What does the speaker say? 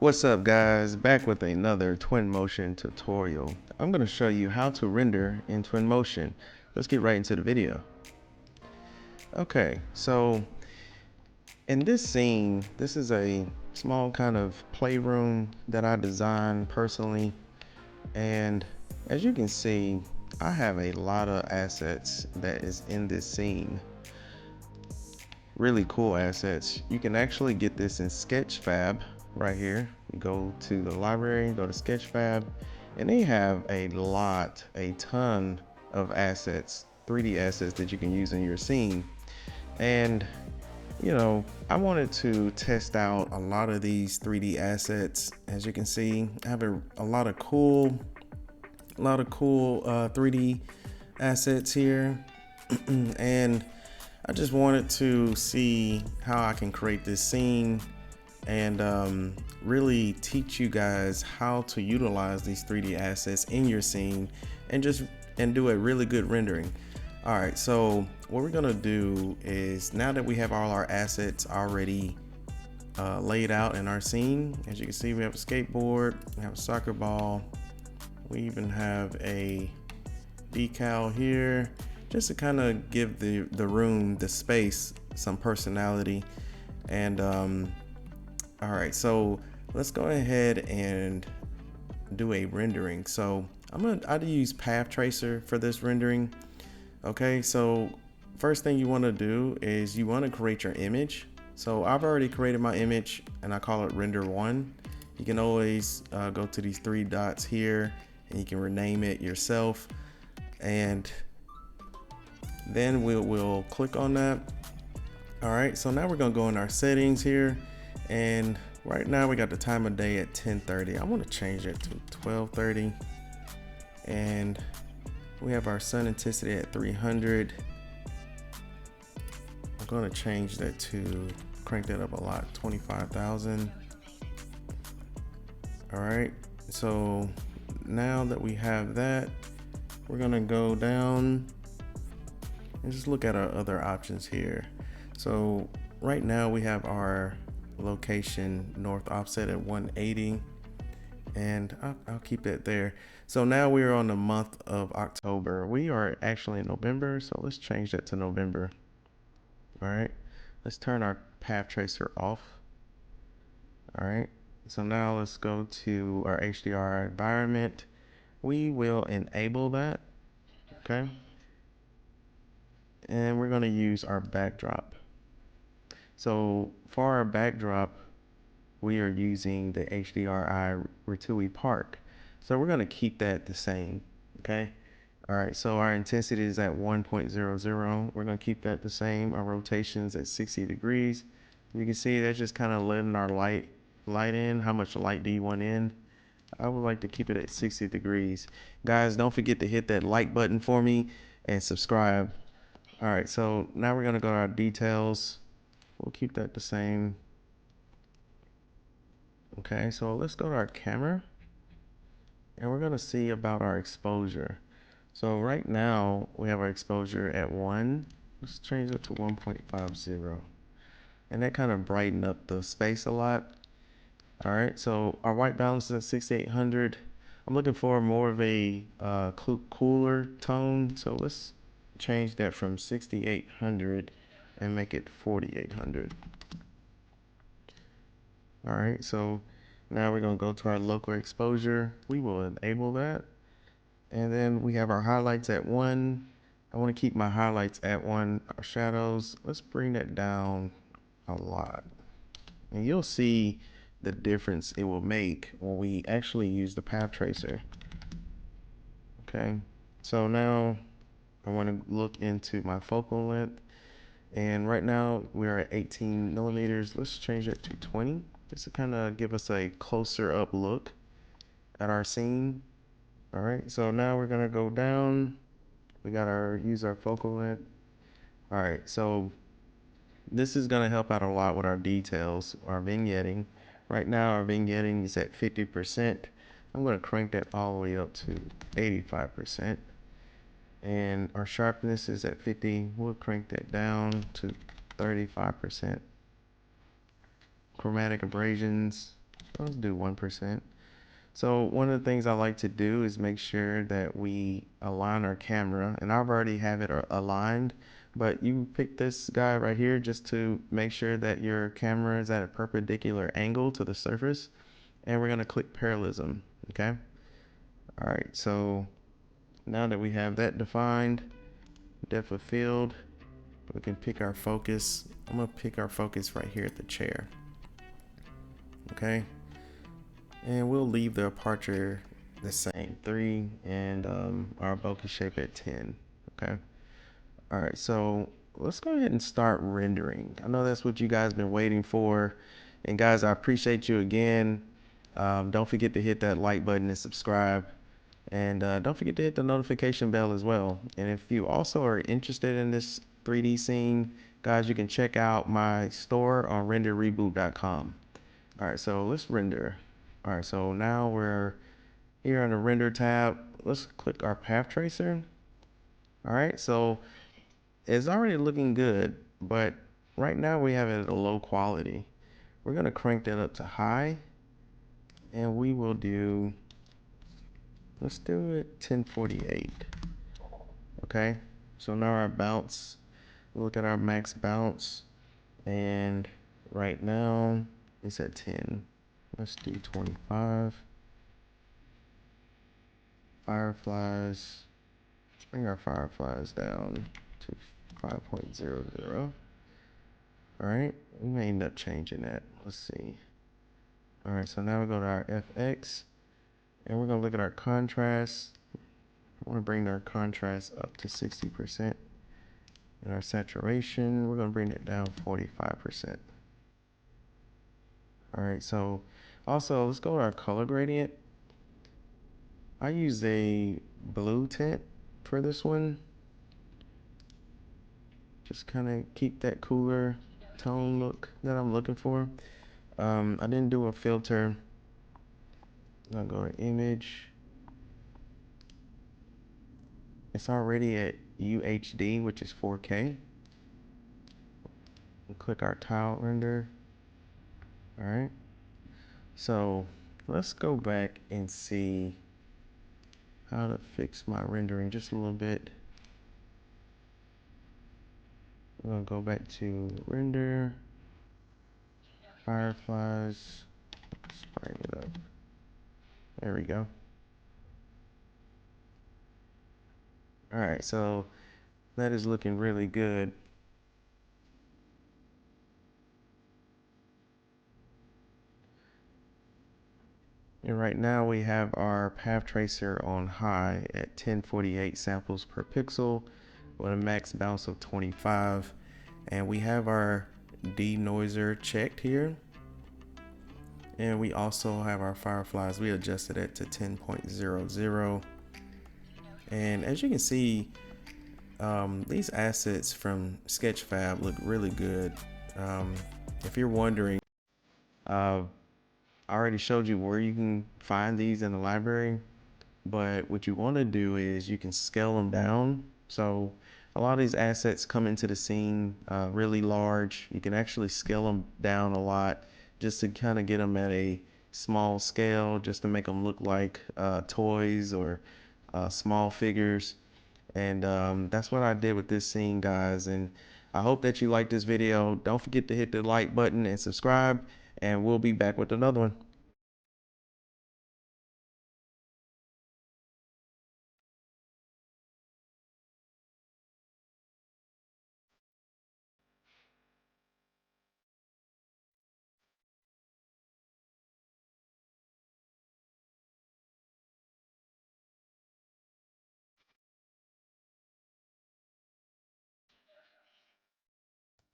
What's up guys, back with another Twinmotion tutorial. I'm going to show you how to render in Twinmotion. Let's get right into the video. Okay, so in this scene, this is a small kind of playroom that I designed personally, and as you can see, I have a lot of assets that is in this scene. Really cool assets. You can actually get this in Sketchfab right here. You go to the library, go to Sketchfab, and they have a ton of assets, 3D assets that you can use in your scene. And you know, I wanted to test out a lot of these 3D assets. As you can see, I have a lot of cool 3D assets here. And I just wanted to see how I can create this scene and really teach you guys how to utilize these 3D assets in your scene and do a really good rendering. All right, so what we're gonna do is, now that we have all our assets already laid out in our scene, as you can see, we have a skateboard, we have a soccer ball, we even have a decal here, just to kind of give the room, the space, some personality. And all right, so let's go ahead and do a rendering. So I use path tracer for this rendering. Okay, so first thing you want to do is you want to create your image. So I've already created my image and I call it render 1. You can always go to these 3 dots here and you can rename it yourself, and then we'll click on that. All right, so now we're gonna go in our settings here, and right now we got the time of day at 10:30. I want to change it to 12:30, and we have our sun intensity at 300. I'm going to change that to crank that up a lot, 25,000. All right, so now that we have that, we're going to go down and just look at our other options here. So right now we have our location north offset at 180, and I'll keep it there. So now we're on the month of October. We are actually in November, so let's change that to November. All right, let's turn our path tracer off. All right, so now let's go to our HDR environment. We will enable that, okay? And we're gonna use our backdrop. So for our backdrop, we are using the HDRI Rattouille Park. So we're gonna keep that the same, okay? All right, so our intensity is at 1.00. We're gonna keep that the same. Our rotation is at 60 degrees. You can see that's just kind of letting our light in. How much light do you want in? I would like to keep it at 60 degrees. Guys, don't forget to hit that like button for me and subscribe. All right, so now we're gonna go to our details. We'll keep that the same. Okay, so let's go to our camera and we're gonna see about our exposure. So right now we have our exposure at 1. Let's change it to 1.50. And that kind of brightened up the space a lot. All right, so our white balance is at 6800. I'm looking for more of a cooler tone. So let's change that from 6800 and make it 4800. All right, so now we're gonna go to our local exposure. We will enable that. And then we have our highlights at 1. I want to keep my highlights at 1. Our shadows, let's bring that down a lot. And you'll see the difference it will make when we actually use the path tracer. Okay, so now I want to look into my focal length. And right now we're at 18 millimeters. Let's change it to 20. Just to kind of give us a closer up look at our scene. All right, so now we're gonna go down. We got use our focal length. All right, so this is gonna help out a lot with our details, our vignetting. Right now our vignetting is at 50%. I'm gonna crank that all the way up to 85%. And our sharpness is at 50. We'll crank that down to 35%. Chromatic abrasions, Let's do 1%. So one of the things I like to do is make sure that we align our camera, and I've already have it aligned, but you pick this guy right here just to make sure that your camera is at a perpendicular angle to the surface. And we're going to click parallelism. Okay. All right. So now that we have that defined, depth of field, we can pick our focus. I'm going to pick our focus right here at the chair. Okay. And we'll leave the aperture the same, 3, and our bokeh shape at 10. Okay. All right. So let's go ahead and start rendering. I know that's what you guys been waiting for. And guys, I appreciate you again. Don't forget to hit that like button and subscribe. And don't forget to hit the notification bell as well. And if you also are interested in this 3D scene, guys, you can check out my store on renderreboot.com. All right, so let's render. All right, so now we're here on the render tab. Let's click our path tracer. All right, so it's already looking good, but right now we have it at a low quality. We're gonna crank that up to high, and we will do, let's do it 1048. Okay, so now our bounce, look at our max bounce, and right now it's at 10. Let's do 25. Fireflies, let's bring our fireflies down to 5.00. All right, we may end up changing that. Let's see. All right, so now we go to our FX, and we're gonna look at our contrast. I want to bring our contrast up to 60%. And our saturation, we're going to bring it down 45%. All right, so also let's go to our color gradient. I use a blue tint for this one. Just kind of keep that cooler tone look that I'm looking for. I didn't do a filter. I'll go to image. It's already at UHD, which is 4K. We'll click our tile render. All right. So let's go back and see how to fix my rendering just a little bit. I'm gonna go back to render, fireflies, let's bring it up. There we go. All right, so that is looking really good. And right now we have our path tracer on high at 1048 samples per pixel with a max bounce of 25. And we have our denoiser checked here. And we also have our fireflies. We adjusted it to 10.00. And as you can see, these assets from Sketchfab look really good. If you're wondering, I already showed you where you can find these in the library, but what you want to do is you can scale them down. So a lot of these assets come into the scene really large. You can actually scale them down a lot just to kind of get them at a small scale, just to make them look like toys or small figures. And that's what I did with this scene, guys. And I hope that you like this video. Don't forget to hit the like button and subscribe, and we'll be back with another one.